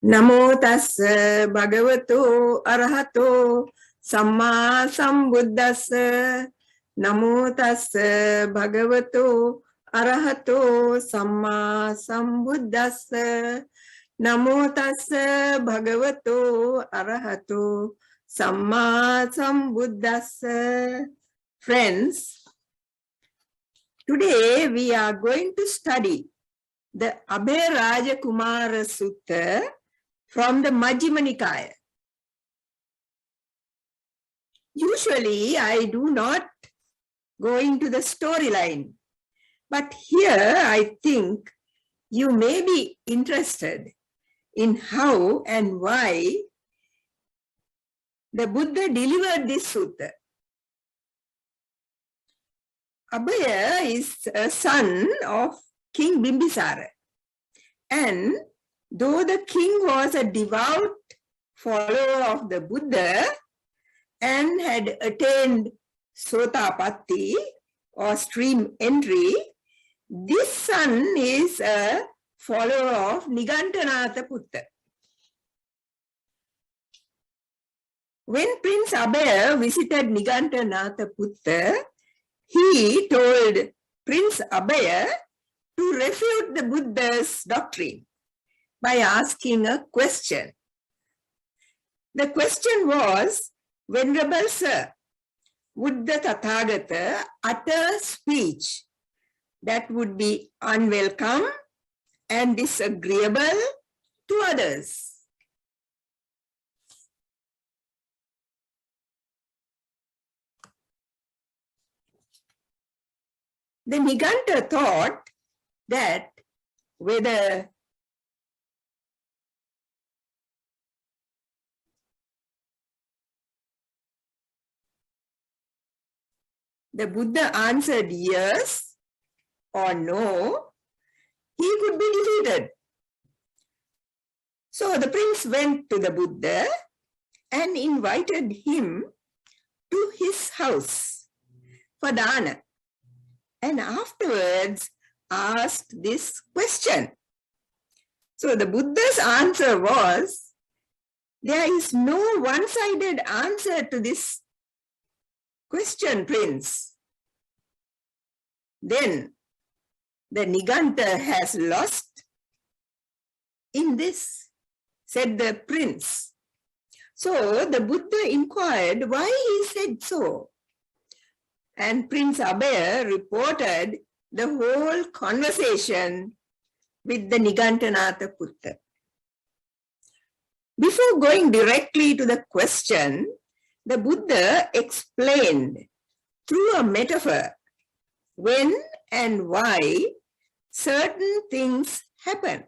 Namo tassa bhagavato arahato samma sambuddhassa. Namo tassa bhagavato arahato samma sambuddhassa. Namo tassa bhagavato arahato samma sambuddhassa. Friends, today we are going to study the Abhayakumara Sutta from the Majjhima Nikaya. Usually I do not go into the storyline, but here I think you may be interested in how and why the Buddha delivered this sutta. Abhaya is a son of King Bimbisara, and though the king was a devout follower of the Buddha and had attained Sotapatti or stream entry, this son is a follower of Nigantanatha Putta. When Prince Abhaya visited Nigantanatha Putta, he told Prince Abhaya to refute the Buddha's doctrine by asking a question. The question was, Venerable Sir, would the Tathagata utter speech that would be unwelcome and disagreeable to others? The Niganta thought that whether the Buddha answered yes or no, he could be defeated. So the prince went to the Buddha and invited him to his house for dana, and afterwards asked this question. So the Buddha's answer was, there is no one-sided answer to this question, Prince. Then the Niganta has lost in this, said the prince. So the Buddha inquired why he said so. And Prince Abhaya reported the whole conversation with the Nigantanatha Putta. Before going directly to the question, the Buddha explained through a metaphor when and why certain things happen.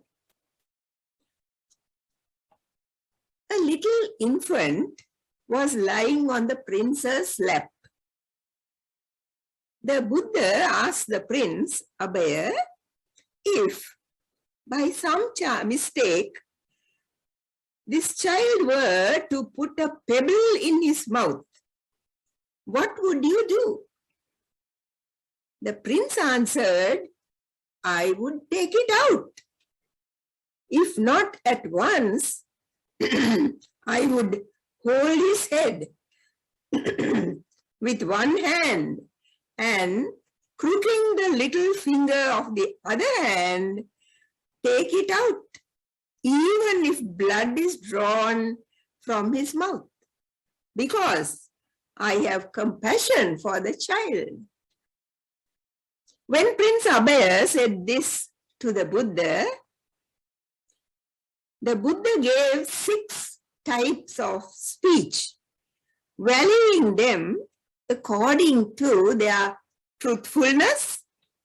A little infant was lying on the prince's lap. The Buddha asked the prince, Abhaya, if by some mistake this child were to put a pebble in his mouth, what would you do? The prince answered, I would take it out. If not at once, I would hold his head with one hand and crooking the little finger of the other hand, take it out, even if blood is drawn from his mouth, because I have compassion for the child. When Prince Abhaya said this to the Buddha gave 6 types of speech, valuing them according to their truthfulness,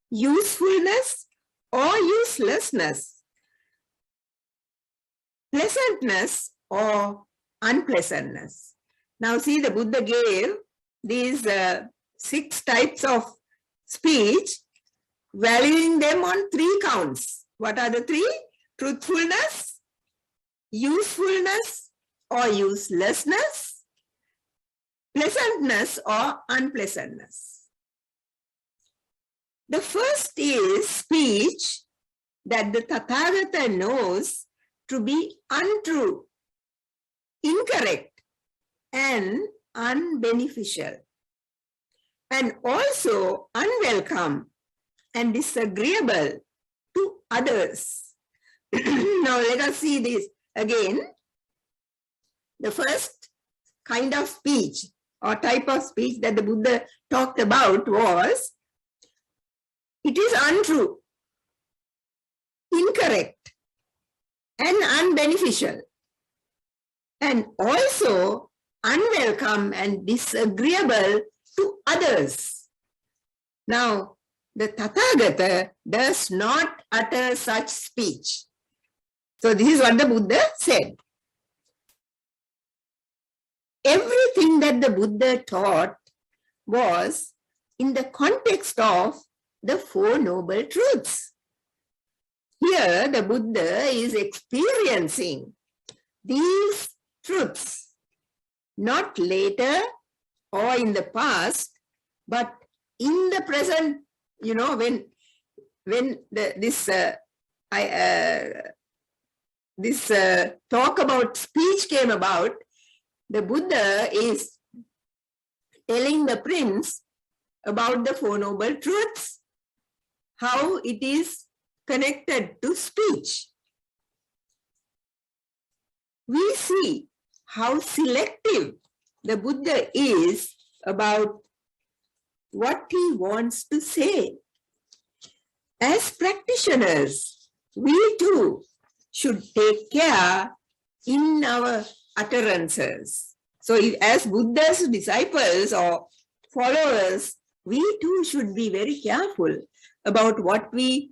usefulness, or uselessness, pleasantness or unpleasantness. Now see, the Buddha gave these 6 types of speech, valuing them on 3 counts. What are the 3? Truthfulness, usefulness or uselessness, pleasantness or unpleasantness. The first is speech that the Tathagata knows to be untrue, incorrect, and unbeneficial, and also unwelcome and disagreeable to others. Now let us see this again. The first kind of speech or type of speech that the Buddha talked about was, it is untrue, incorrect, and unbeneficial, and also unwelcome and disagreeable to others. Now, the Tathagata does not utter such speech. So this is what the Buddha said. Everything that the Buddha taught was in the context of the Four Noble Truths. Here, the Buddha is experiencing these truths, not later or in the past, but in the present. You know, when this talk about speech came about, the Buddha is telling the prince about the Four Noble Truths, how it is connected to speech. We see how selective the Buddha is about what he wants to say. As practitioners, we too should take care in our utterances. So as Buddha's disciples or followers, we too should be very careful about what we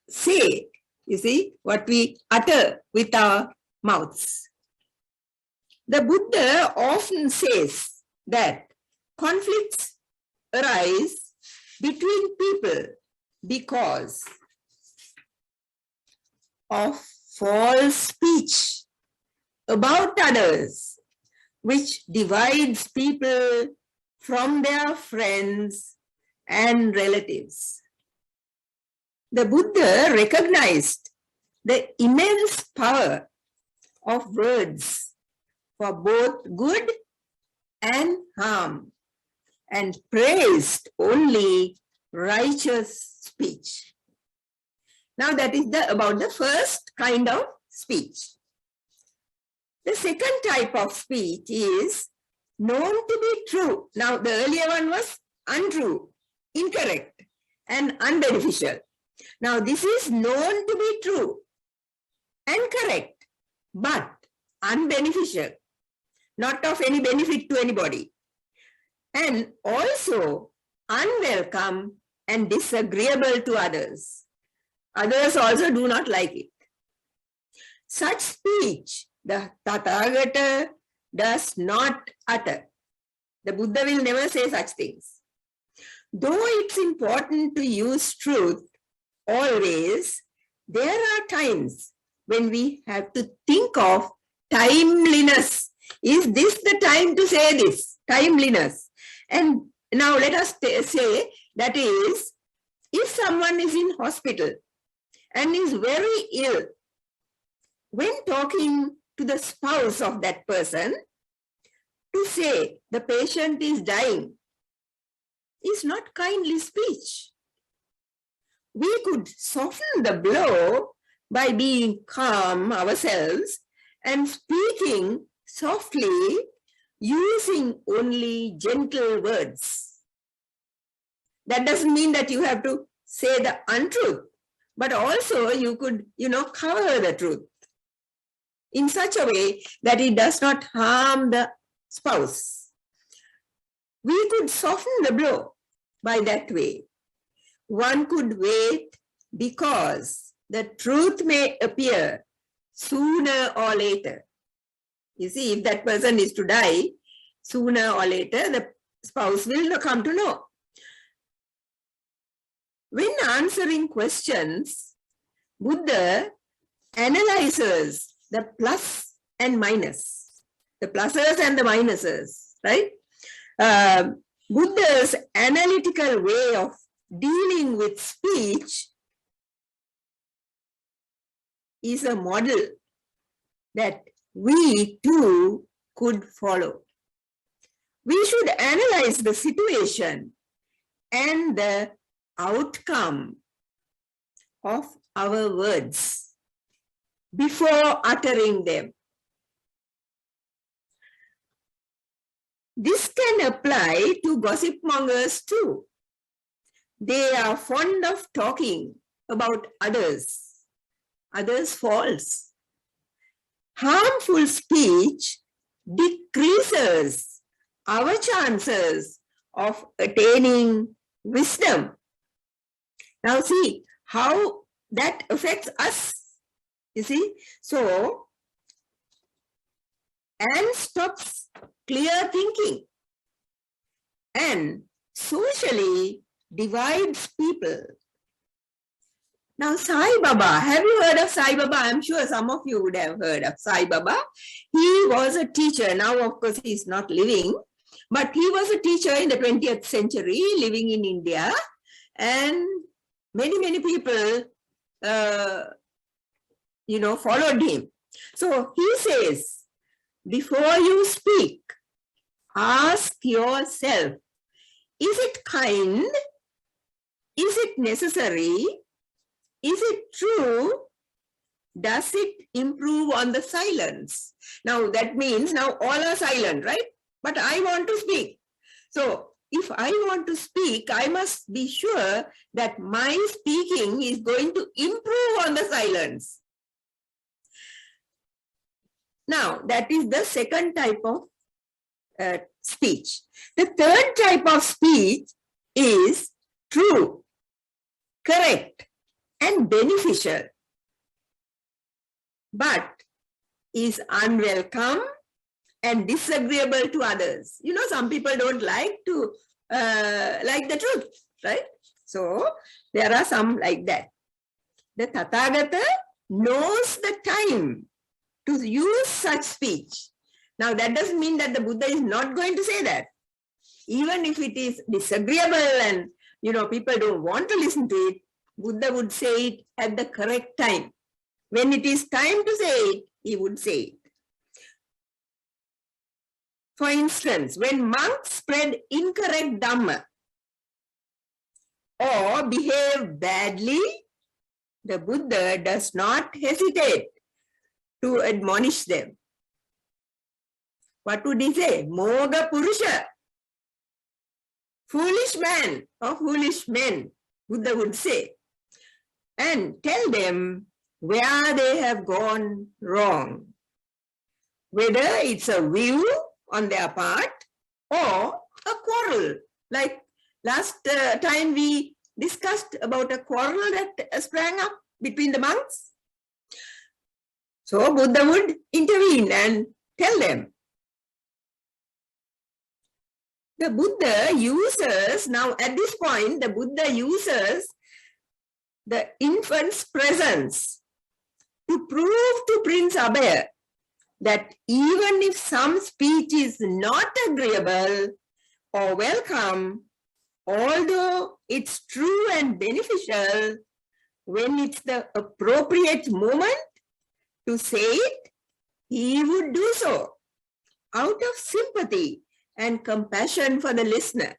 say, you see, what we utter with our mouths. The Buddha often says that conflicts arise between people because of false speech about others, which divides people from their friends and relatives. The Buddha recognized the immense power of words for both good and harm, and praised only righteous speech. Now that is about the first kind of speech. The second type of speech is known to be true. Now the earlier one was untrue, incorrect, and unbeneficial. Now this is known to be true and correct, but unbeneficial, not of any benefit to anybody, and also unwelcome and disagreeable to others. Others also do not like it. Such speech the Tathagata does not utter. The Buddha will never say such things. Though it's important to use truth always, there are times when we have to think of timeliness. Is this the time to say this? Timeliness. And now let us say, that is, if someone is in hospital and is very ill, when talking to the spouse of that person, to say the patient is dying is not kindly speech. We could soften the blow by being calm ourselves and speaking softly, using only gentle words. That doesn't mean that you have to say the untruth, but also you could, cover the truth in such a way that it does not harm the spouse. We could soften the blow by that way. One could wait because the truth may appear sooner or later. You see, if that person is to die, sooner or later the spouse will come to know. When answering questions, Buddha analyzes the plus and minus, the pluses and the minuses, right? Buddha's analytical way of dealing with speech is a model that we too could follow. We should analyze the situation and the outcome of our words before uttering them. This can apply to gossip mongers too. They are fond of talking about others' faults. Harmful speech decreases our chances of attaining wisdom. Now see how that affects us, you see. So, and stops clear thinking and socially divides people. Now, Sai Baba, have you heard of Sai Baba? I'm sure some of you would have heard of Sai Baba. He was a teacher. Now, of course, he's not living, but he was a teacher in the 20th century living in India, and many people, followed him. So he says, before you speak, ask yourself, is it kind? Is it necessary? Is it true? Does it improve on the silence? Now that means now all are silent, right? But I want to speak. So if I want to speak, I must be sure that my speaking is going to improve on the silence. Now that is the second type of speech. The third type of speech is true, correct, and beneficial, but is unwelcome and disagreeable to others. You know, some people don't like to like the truth, right? So there are some like that. The Tathagata knows the time to use such speech. Now that doesn't mean that the Buddha is not going to say that. Even if it is disagreeable and people don't want to listen to it, Buddha would say it at the correct time. When it is time to say it, he would say it. For instance, when monks spread incorrect Dhamma or behave badly, the Buddha does not hesitate to admonish them. What would he say? Moga Purusha, foolish man or foolish men, Buddha would say, and tell them where they have gone wrong, whether it's a view on their part or a quarrel. Like last time we discussed about a quarrel that sprang up between the monks. So Buddha would intervene and tell them. The Buddha uses, now at this point, the Buddha uses the infant's presence to prove to Prince Abhaya that even if some speech is not agreeable or welcome, although it's true and beneficial, when it's the appropriate moment to say it, he would do so out of sympathy and compassion for the listener.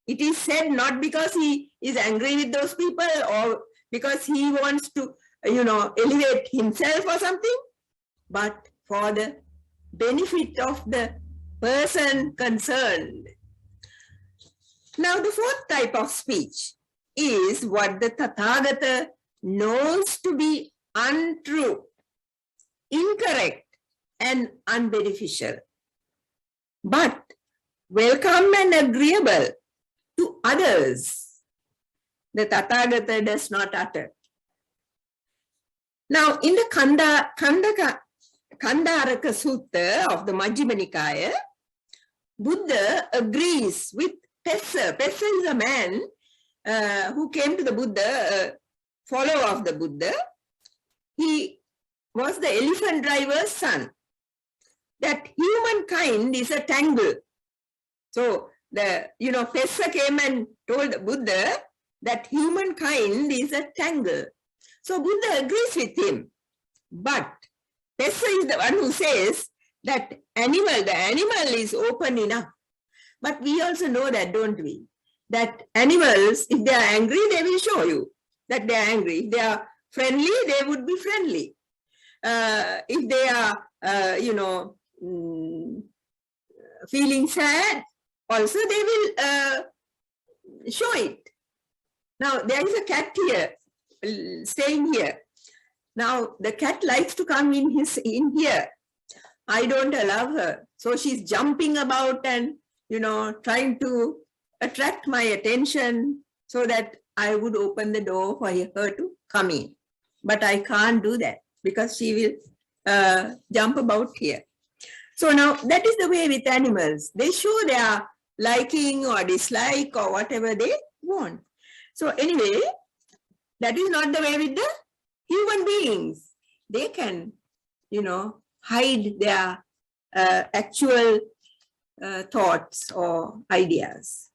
It is said not because he is angry with those people or because he wants to, elevate himself or something, but for the benefit of the person concerned. Now, the fourth type of speech is what the Tathagata knows to be untrue, incorrect, and unbeneficial, but welcome and agreeable to others. The Tathagata does not utter. Now, in the Kandaraka Sutta of the Majjhima Nikaya, Buddha agrees with Pessa. Pessa is a man who came to the Buddha, a follower of the Buddha. He was the elephant driver's son. That humankind is a tangle. So Pessa came and told the Buddha that humankind is a tangle. So Buddha agrees with him But Pessa is the one who says that the animal is open enough. But we also know that, don't we? That animals, if they are angry, they will show you that they are angry. If they are friendly, they would be friendly. If they are, feeling sad, also they will show it. Now, there is a cat here, staying here. Now, the cat likes to come in here. I don't allow her. So she's jumping about and, trying to attract my attention so that I would open the door for her to come in. But I can't do that because she will jump about here. So now that is the way with animals. They show their liking or dislike or whatever they want. So anyway, that is not the way with the human beings. They can, hide their actual thoughts or ideas.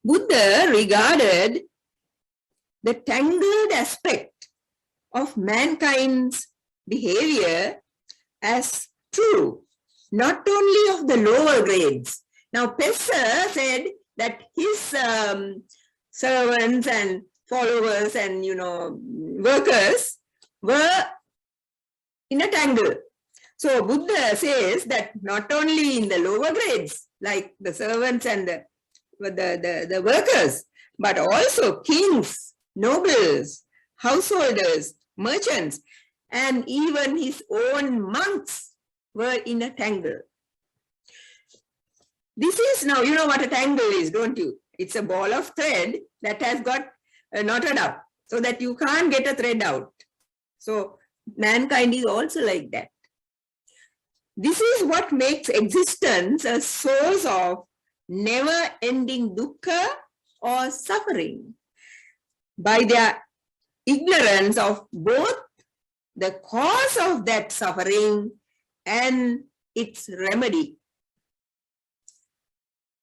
Buddha regarded the tangled aspect of mankind's behavior as true, not only of the lower grades. Now, Pessa said that his servants and followers and, workers were in a tangle. So, Buddha says that not only in the lower grades, like the servants and the workers, but also kings, nobles, householders, merchants, and even his own monks were in a tangle. This is now, you know what a tangle is, don't you? It's a ball of thread that has got knotted up so that you can't get a thread out. So mankind is also like that. This is what makes existence a source of never-ending dukkha or suffering. By their ignorance of both the cause of that suffering and its remedy.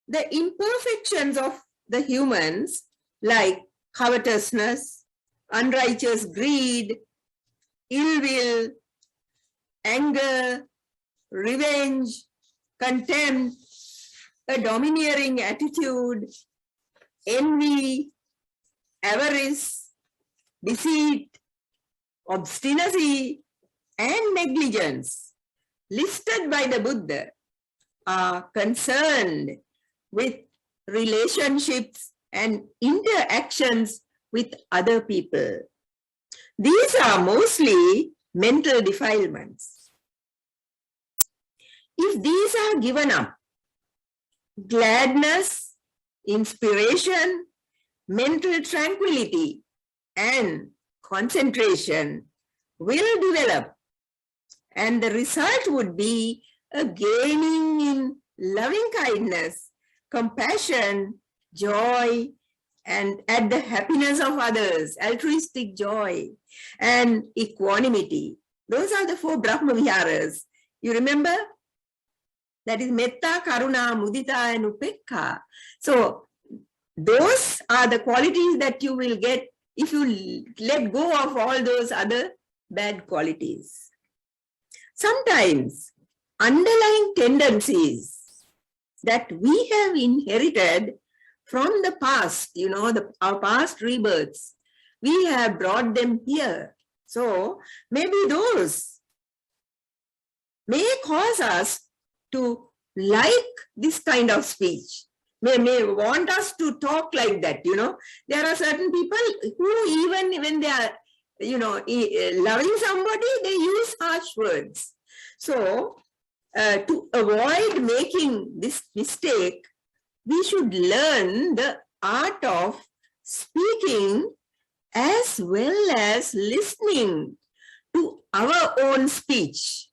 The imperfections of the humans, like covetousness, unrighteous greed, ill will, anger, revenge, contempt, a domineering attitude, envy, avarice, deceit, obstinacy, and negligence, listed by the Buddha, are concerned with relationships and interactions with other people. These are mostly mental defilements. If these are given up, gladness, inspiration, mental tranquility, and concentration will develop, and the result would be a gaining in loving kindness, compassion, joy, and at the happiness of others, altruistic joy, and equanimity. Those are the 4 Brahma Viharas. You remember? That is Metta, Karuna, Mudita, and Upekha. So those are the qualities that you will get if you let go of all those other bad qualities. Sometimes underlying tendencies that we have inherited from the past, our past rebirths, we have brought them here. So maybe those may cause us to like this kind of speech, may want us to talk like that, There are certain people who even when they are, loving somebody, they use harsh words. So to avoid making this mistake, we should learn the art of speaking as well as listening to our own speech.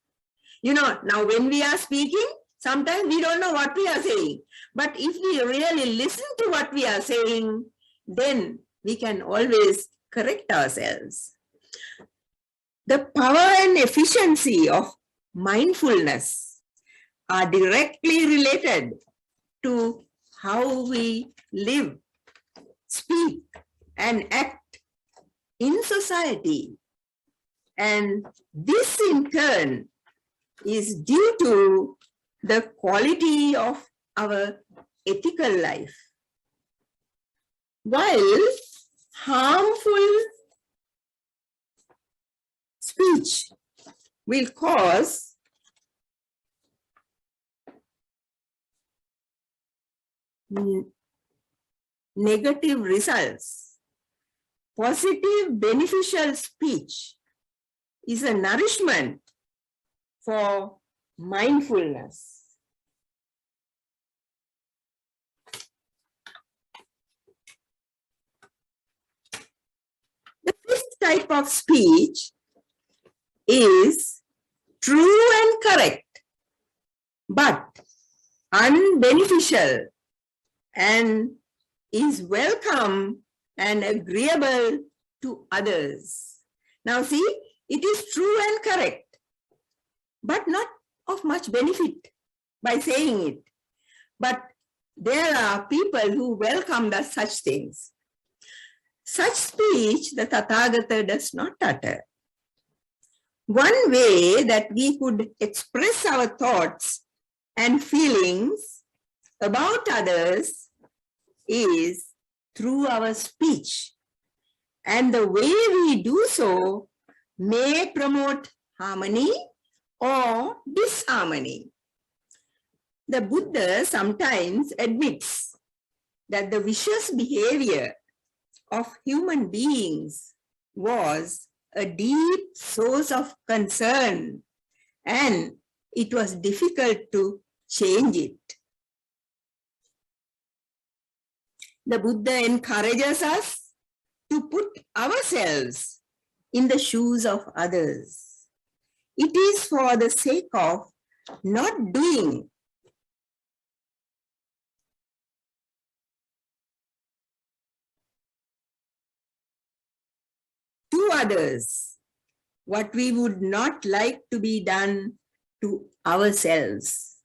Now when we are speaking, sometimes we don't know what we are saying. But if we really listen to what we are saying, then we can always correct ourselves. The power and efficiency of mindfulness are directly related to how we live, speak, and act in society. And this in turn is due to the quality of our ethical life. While harmful speech will cause negative results, positive beneficial speech is a nourishment for mindfulness. The fifth type of speech is true and correct, but unbeneficial and is welcome and agreeable to others. Now see, it is true and correct, but not of much benefit by saying it. But there are people who welcome such things. Such speech the Tathagata does not utter. One way that we could express our thoughts and feelings about others is through our speech. And the way we do so may promote harmony or disharmony. The Buddha sometimes admits that the vicious behavior of human beings was a deep source of concern, and it was difficult to change it. The Buddha encourages us to put ourselves in the shoes of others. It is for the sake of not doing to others what we would not like to be done to ourselves.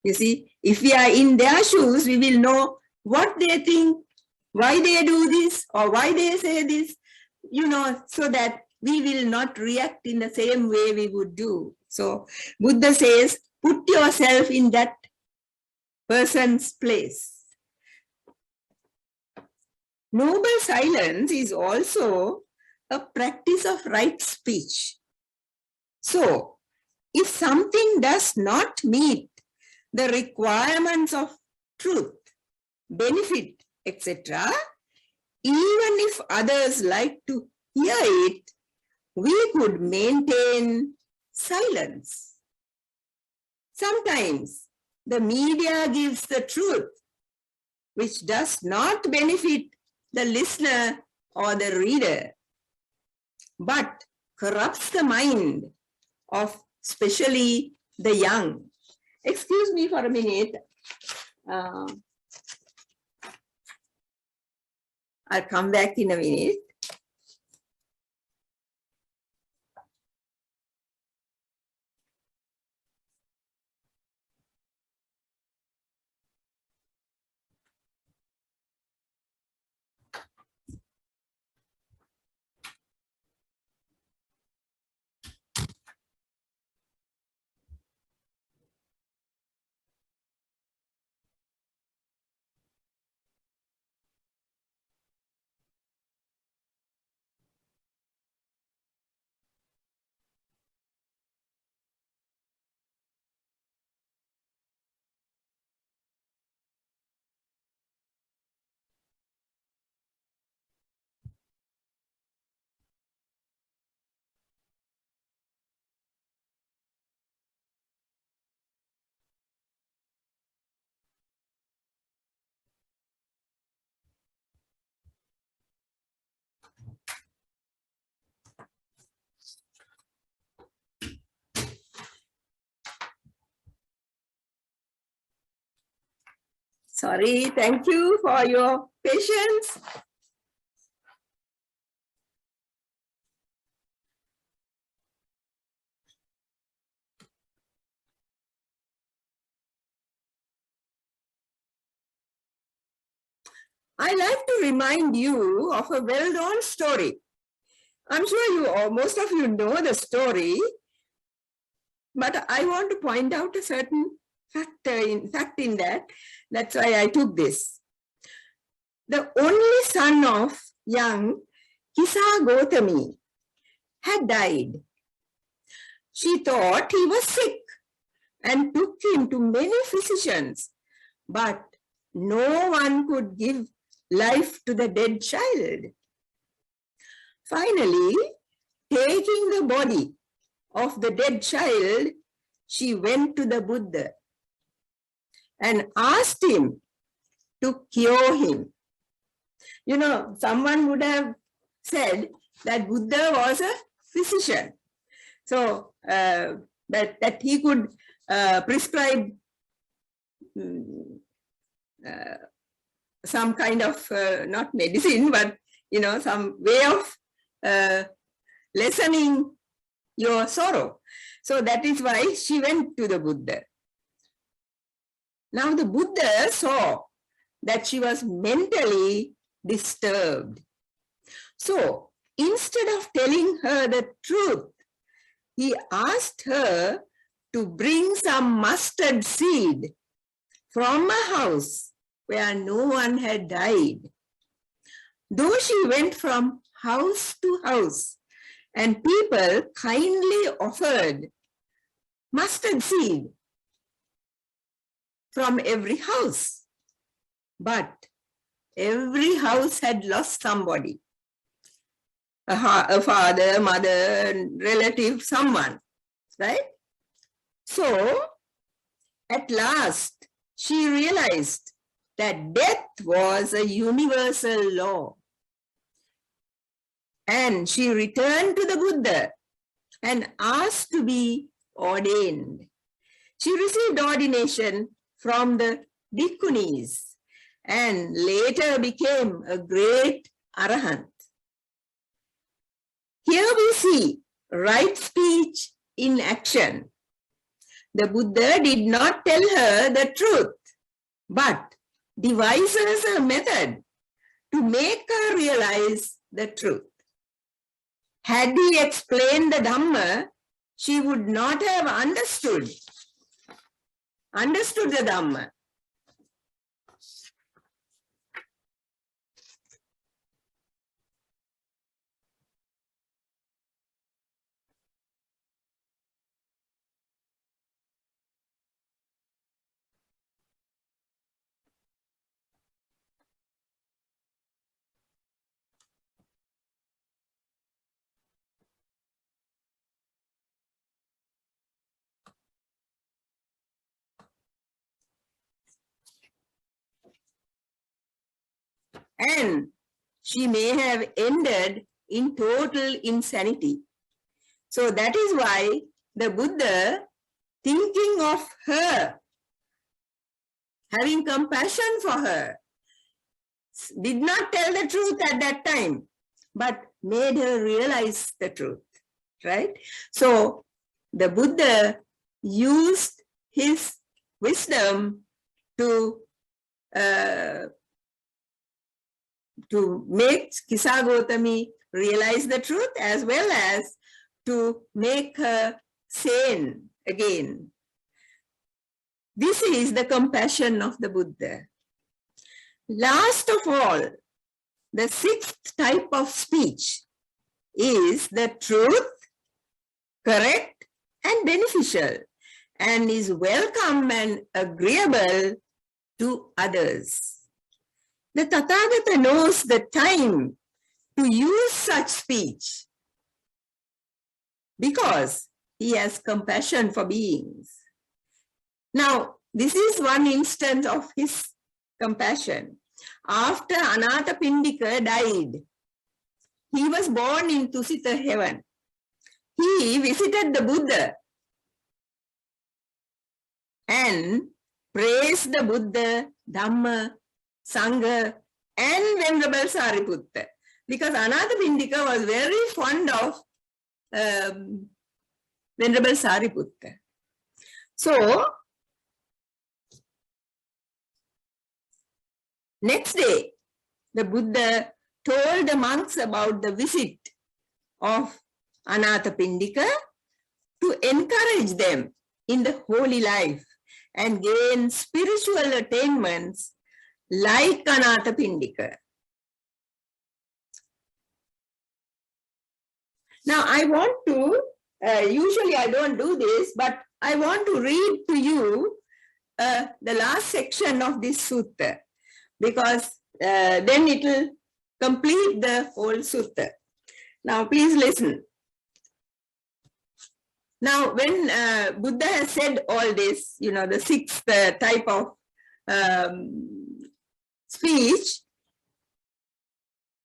You see, if we are in their shoes, we will know what they think, why they do this, or why they say this, so that we will not react in the same way we would do. So Buddha says, put yourself in that person's place. Noble silence is also a practice of right speech. So, if something does not meet the requirements of truth, benefit, etc., even if others like to hear it, we could maintain silence. Sometimes the media gives the truth, which does not benefit the listener or the reader, but corrupts the mind of especially the young. Excuse me for a minute. I'll come back in a minute. Sorry, thank you for your patience. I like to remind you of a well-known story. I'm sure you, or most of you know the story, but I want to point out a certain fact in that. That's why I took this. The only son of young Kisa Gautami had died. She thought he was sick and took him to many physicians, but no one could give life to the dead child. Finally, taking the body of the dead child, she went to the Buddha and asked him to cure him. You know, someone would have said that Buddha was a physician. So that he could prescribe some kind of, not medicine, but, you know, some way of lessening your sorrow. So that is why she went to the Buddha. Now the Buddha saw that she was mentally disturbed. So instead of telling her the truth, he asked her to bring some mustard seed from a house where no one had died. Though she went from house to house and people kindly offered mustard seed from every house, but every house had lost somebody. A father, mother, relative, someone, right? So, at last, she realized that death was a universal law. And she returned to the Buddha and asked to be ordained. She received ordination from the bhikkhunis and later became a great arahant. Here we see right speech in action. The Buddha did not tell her the truth, but devises a method to make her realize the truth. Had he explained the Dhamma, she would not have understood the Dhamma. And she may have ended in total insanity. So that is why the Buddha, thinking of her, having compassion for her, did not tell the truth at that time, but made her realize the truth, right? So the Buddha used his wisdom to make Kisa Gautami realize the truth, as well as to make her sane again. This is the compassion of the Buddha. Last of all, the sixth type of speech is the truth, correct and beneficial, and is welcome and agreeable to others. The Tathagata knows the time to use such speech because he has compassion for beings. Now, this is one instance of his compassion. After Anathapindika died, he was born in Tusita heaven. He visited the Buddha and praised the Buddha, Dhamma, Sangha, and Venerable Sariputta, because Anathapindika was very fond of Venerable Sariputta. So, next day, the Buddha told the monks about the visit of Anathapindika to encourage them in the holy life and gain spiritual attainments like Anathapindika. Now I want to, usually I don't do this, but I want to read to you the last section of this sutta, because then it will complete the whole sutta. Now please listen. Now when Buddha has said all this, you know, the sixth type of speech,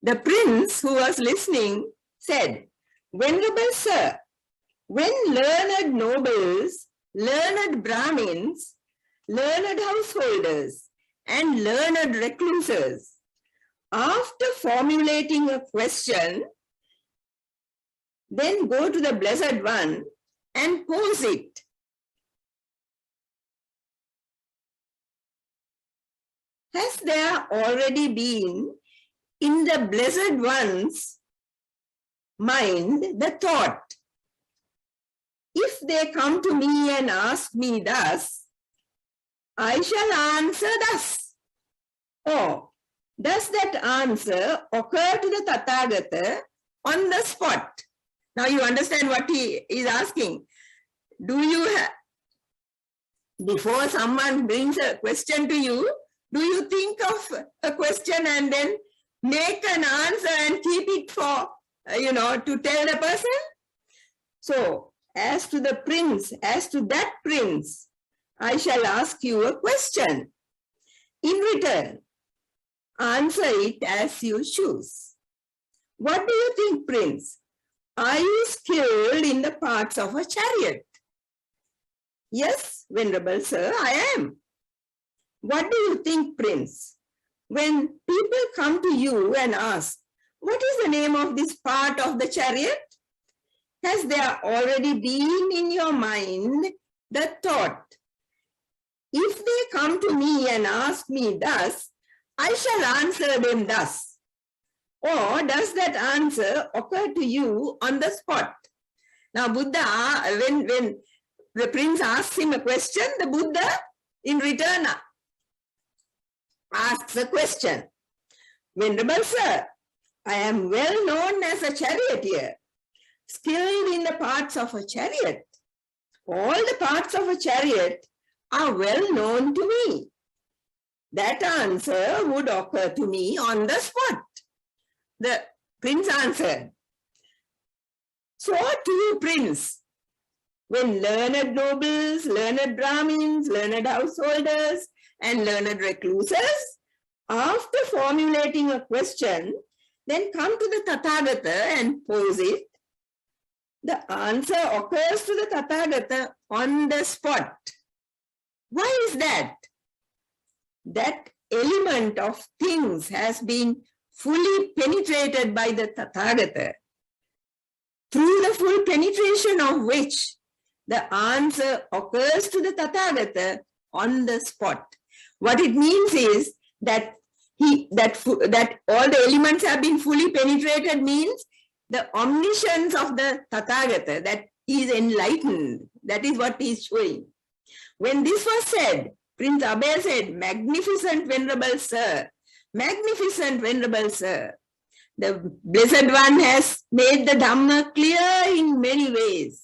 the prince who was listening said, "Venerable sir, when learned nobles, learned Brahmins, learned householders, and learned recluses, after formulating a question, then go to the Blessed One and pose it. Has there already been in the Blessed One's mind the thought, if they come to me and ask me thus, I shall answer thus? Or does that answer occur to the Tathagata on the spot?" Now you understand what he is asking. Do you have, before someone brings a question to you, do you think of a question and then make an answer and keep it for, you know, to tell the person? So, as to the prince, as to that prince, I shall ask you a question. In return, answer it as you choose. What do you think, prince? Are you skilled in the parts of a chariot? Yes, venerable sir, I am. What do you think, prince? When people come to you and ask, what is the name of this part of the chariot? Has there already been in your mind the thought, if they come to me and ask me thus, I shall answer them thus? Or does that answer occur to you on the spot? Now Buddha, when the prince asks him a question, the Buddha in return asks a question. Venerable sir, I am well known as a charioteer, skilled in the parts of a chariot. All the parts of a chariot are well known to me. That answer would occur to me on the spot. The prince answered, so to you, prince, when learned nobles, learned Brahmins, learned householders, and learned recluses, after formulating a question, then come to the Tathagata and pose it, the answer occurs to the Tathagata on the spot. Why is that? That element of things has been fully penetrated by the Tathagata, through the full penetration of which the answer occurs to the Tathagata on the spot. What it means is that that all the elements have been fully penetrated means the omniscience of the Tathagata, that he is enlightened. That is what he is showing. When this was said, Prince Abhay said, "Magnificent venerable sir, magnificent venerable sir. The Blessed One has made the Dhamma clear in many ways.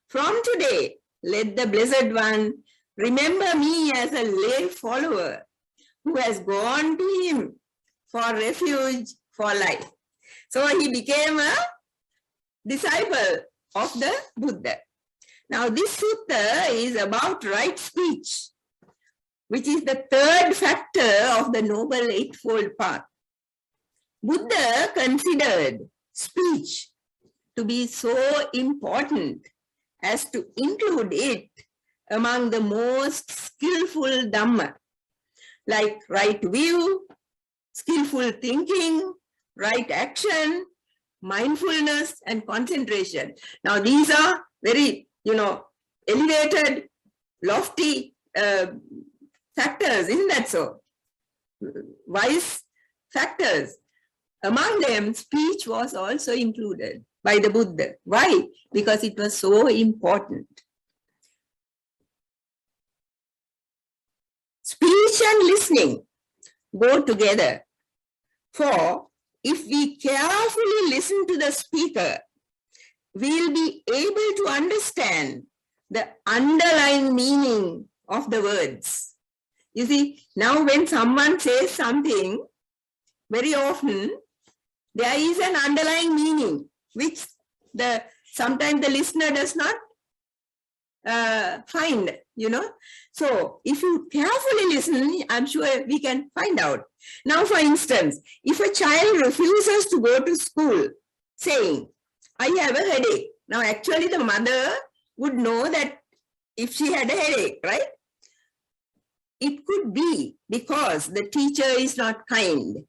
From today, let the Blessed One remember me as a lay follower who has gone to him for refuge for life." So he became a disciple of the Buddha. Now this sutta is about right speech, which is the third factor of the Noble Eightfold Path. Buddha considered speech to be so important as to include it among the most skillful Dhamma, like right view, skillful thinking, right action, mindfulness, and concentration. Now these are very, elevated, lofty factors, isn't that so? Wise factors. Among them, speech was also included by the Buddha. Why? Because it was so important. Speech and listening go together. For if we carefully listen to the speaker, we'll be able to understand the underlying meaning of the words. You see, now when someone says something, very often there is an underlying meaning which sometimes the listener does not find, So if you carefully listen, I'm sure we can find out. Now, for instance, if a child refuses to go to school saying, I have a headache. Now, actually, the mother would know that if she had a headache, right? It could be because the teacher is not kind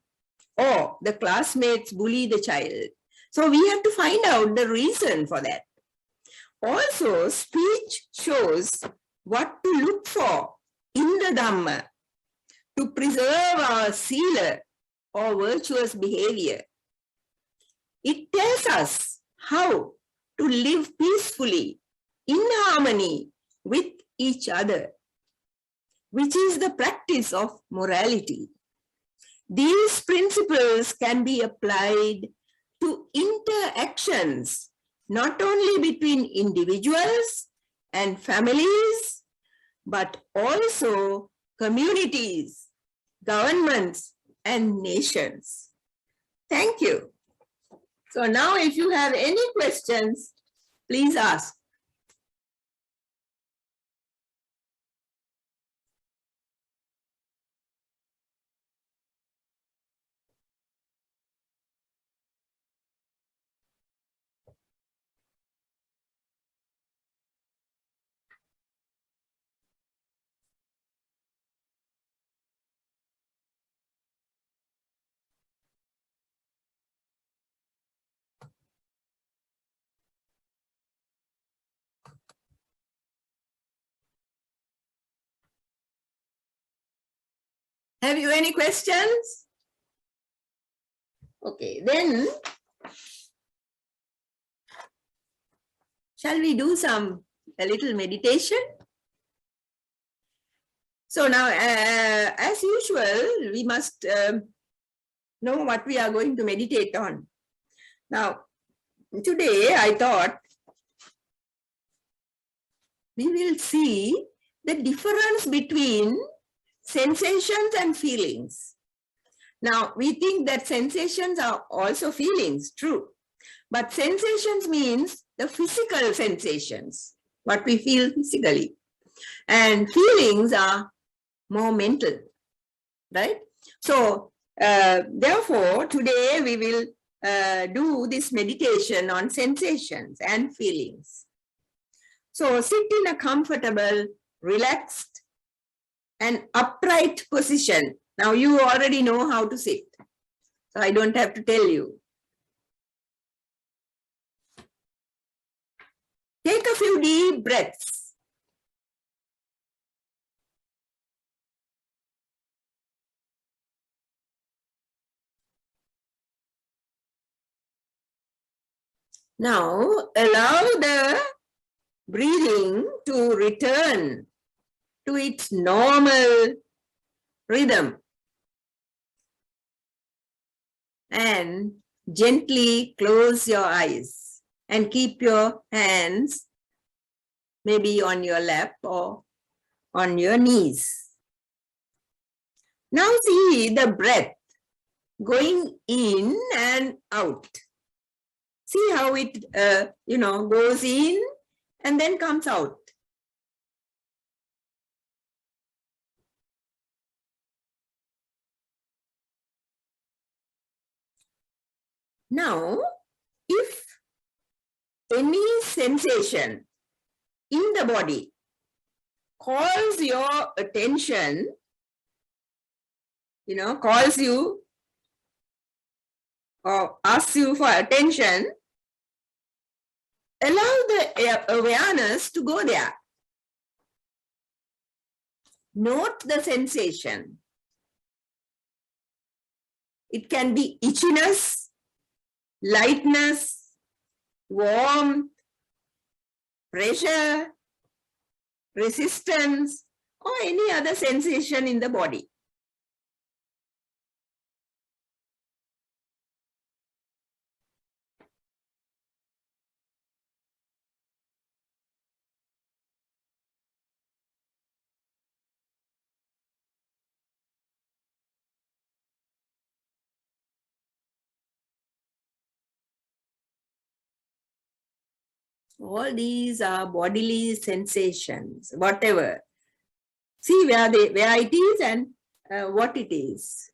or the classmates bully the child. So we have to find out the reason for that. Also, speech shows what to look for in the Dhamma to preserve our sila or virtuous behavior. It tells us how to live peacefully in harmony with each other, which is the practice of morality. These principles can be applied to interactions, not only between individuals and families, but also communities, governments, and nations. Thank you. So now if you have any questions, please ask. Have you any questions? Okay, then shall we do a little meditation? So now, as usual, we must know what we are going to meditate on. Now, today I thought we will see the difference between sensations and feelings. Now, we think that sensations are also feelings, true. But sensations means the physical sensations, what we feel physically. And feelings are more mental, right? So, therefore, today we will do this meditation on sensations and feelings. So, sit in a comfortable, relaxed, and upright position. Now, you already know how to sit, so I don't have to tell you. Take a few deep breaths. Now, allow the breathing to return to its normal rhythm and gently close your eyes and keep your hands maybe on your lap or on your knees. Now see the breath going in and out. See how it goes in and then comes out. Now, if any sensation in the body calls your attention, calls you or asks you for attention, allow the awareness to go there. Note the sensation. It can be itchiness, lightness, warmth, pressure, resistance, or any other sensation in the body. All these are bodily sensations, whatever. See where it is and what it is.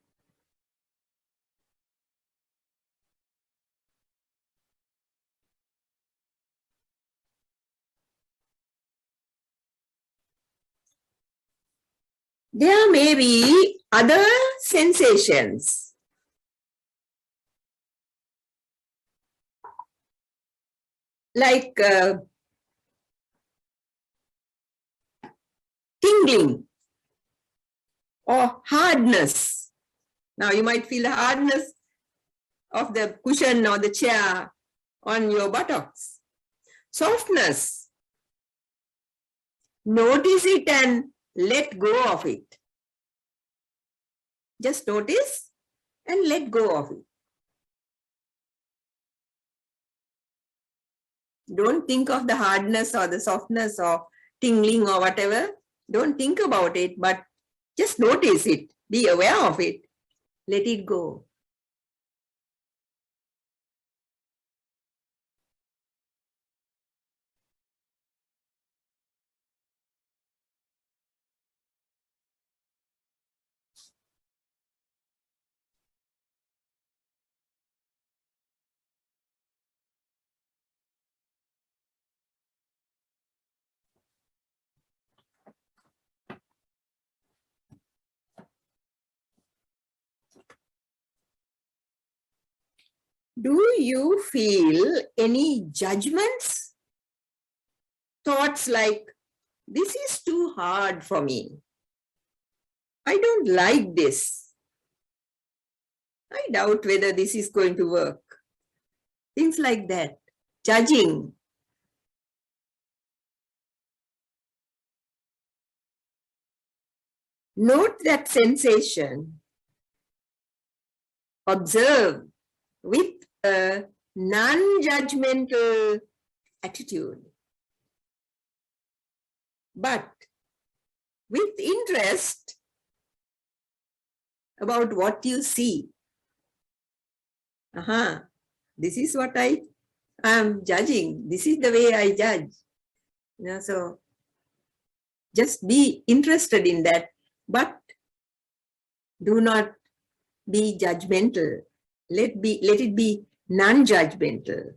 There may be other sensations. Like tingling or hardness. Now you might feel the hardness of the cushion or the chair on your buttocks. Softness. Notice it and let go of it. Just notice and let go of it. Don't think of the hardness or the softness or tingling or whatever. Don't think about it, but just notice it. Be aware of it. Let it go. Do you feel any judgments? Thoughts like, this is too hard for me. I don't like this. I doubt whether this is going to work. Things like that. Judging. Note that sensation. Observe with a non-judgmental attitude, but with interest about what you see. This is what I am judging. This is the way I judge. So just be interested in that, but do not be judgmental. Let it be non-judgmental.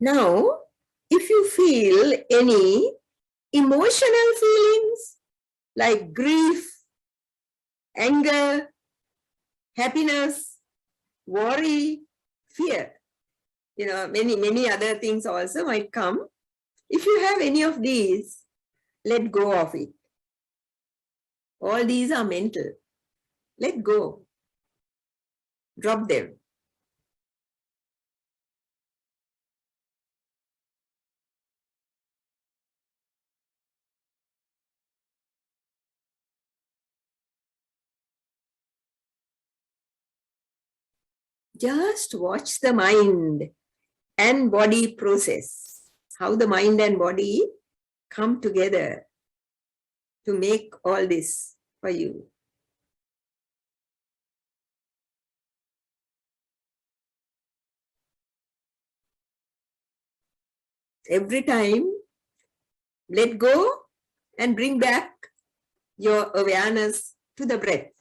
Now, if you feel any emotional feelings like grief, anger, happiness, worry, fear, many other things also might come. If you have any of these, let go of it. All these are mental. Let go. Drop them. Just watch the mind and body process. How the mind and body come together to make all this for you. Every time, let go and bring back your awareness to the breath.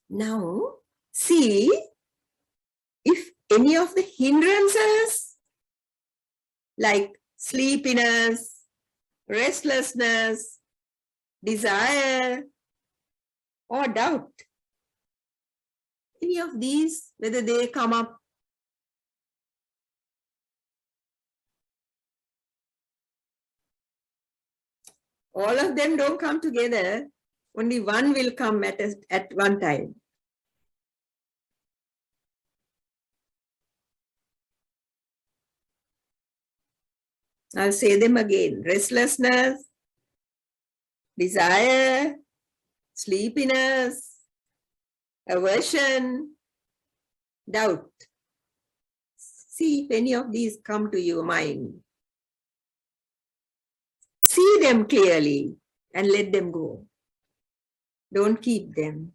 Now, see if any of the hindrances like sleepiness, restlessness, desire, or doubt, any of these, whether they come up. All of them don't come together. Only one will come at one time. I'll say them again. Restlessness, desire, sleepiness, aversion, doubt. See if any of these come to your mind. See them clearly and let them go. Don't keep them.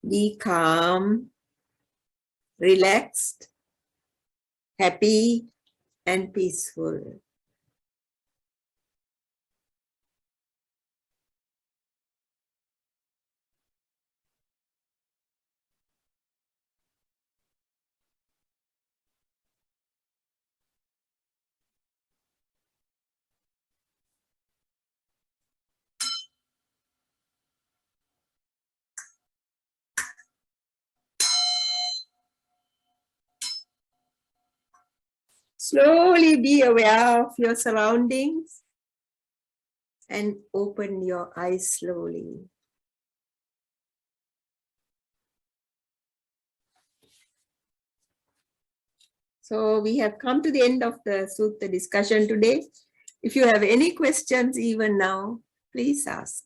Be calm, relaxed, happy, and peaceful. Slowly be aware of your surroundings and open your eyes slowly. So we have come to the end of the Sutta discussion today. If you have any questions even now, please ask.